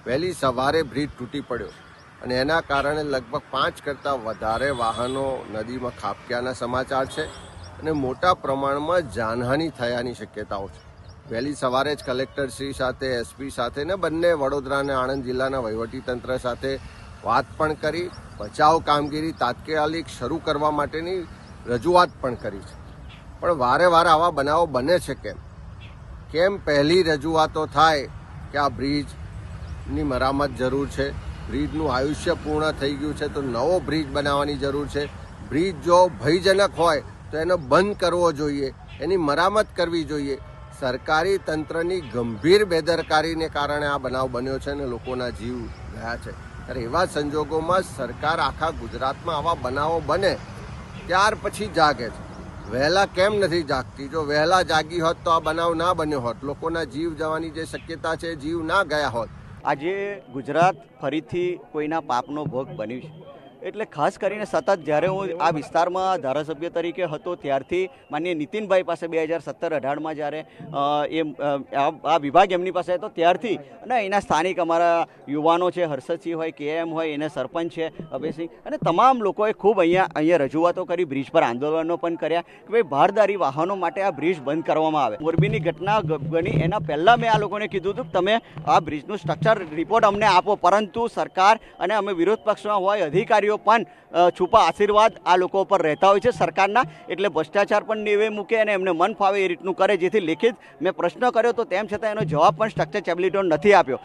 વહેલી સવારે બ્રિજ તૂટી પડ્યો અને એના કારણે લગભગ 5 કરતાં વધારે વાહનો નદીમાં ખાબક્યાના સમાચાર છે અને મોટા પ્રમાણમાં જાનહાનિ થયાની શક્યતાઓ છે. વહેલી સવારે જ કલેક્ટરશ્રી સાથે, એસપી સાથે ને બંને વડોદરા અને આણંદ જિલ્લાના વહીવટીતંત્ર સાથે વાત પણ કરી, બચાવ કામગીરી તાત્કાલિક શરૂ કરવા માટેની રજૂઆત પણ કરી છે. પણ વારે વારે આવા બનાવો બને છે કેમ પહેલી રજૂઆતો થાય કે આ બ્રિજની મરામત જરૂર છે, બ્રિજનું આયુષ્ય પૂર્ણ થઈ ગયું છે તો નવો બ્રિજ બનાવવાની જરૂર છે, બ્રિજ જો ભયજનક હોય તો એને બંધ કરવો જોઈએ, એની મરામત કરવી જોઈએ. સરકારી તંત્રની ગંભીર બેદરકારીને કારણે આ બનાવ બન્યો છે અને લોકોના જીવ ગયા છે. ત્યારે એવા સંજોગોમાં સરકાર આખા ગુજરાતમાં આવા બનાવો બને ત્યાર પછી જાગે છે. વહેલા કેમ નથી જાગતી? જો વહેલા જાગી હોત તો આ બનાવ ના બન્યો હોત, લોકોના જીવ જવાની જે શક્યતા છે જીવ ના ગયા હોત. આજે ગુજરાત ફરીથી કોઈના પાપનો ભોગ બન્યું છે. એટલે ખાસ કરીને સતત જ્યારે હું આ વિસ્તારમાં ધારાસભ્ય તરીકે હતો ત્યારથી માનનીય નીતિનભાઈ પાસે 2017-18માં જ્યારે આ વિભાગ એમની પાસે હતો ત્યારથી અને અહીંના સ્થાનિક અમારા યુવાનો છે, હર્ષદસિંહ હોય, કેએમ હોય, એને સરપંચ છે અભયસિંહ, અને તમામ લોકોએ ખૂબ અહીંયા રજૂઆતો કરી, બ્રિજ પર આંદોલનો પણ કર્યા કે ભાઈ ભારદારી વાહનો માટે આ બ્રિજ બંધ કરવામાં આવે. મોરબીની ઘટના બની એના પહેલાં મેં આ લોકોને કીધું હતું કે તમે આ બ્રિજનું સ્ટ્રક્ચર રિપોર્ટ અમને આપો, પરંતુ સરકાર અને અમે વિરોધ પક્ષમાં હોય અધિકારીઓ પણ છુપા આશીર્વાદ આ લોકો પર રહેતા હોય છે સરકારના. એટલે ભ્રષ્ટાચાર પણ નેવે મૂકે અને એમને મન ફાવે એ રીતનું કરે, જેથી લેખિત મેં પ્રશ્ન કર્યો તો તેમ છતાં એનો જવાબ પણ સ્ટ્રક્ચર સ્ટેબિલિટીનો નથી આપ્યો.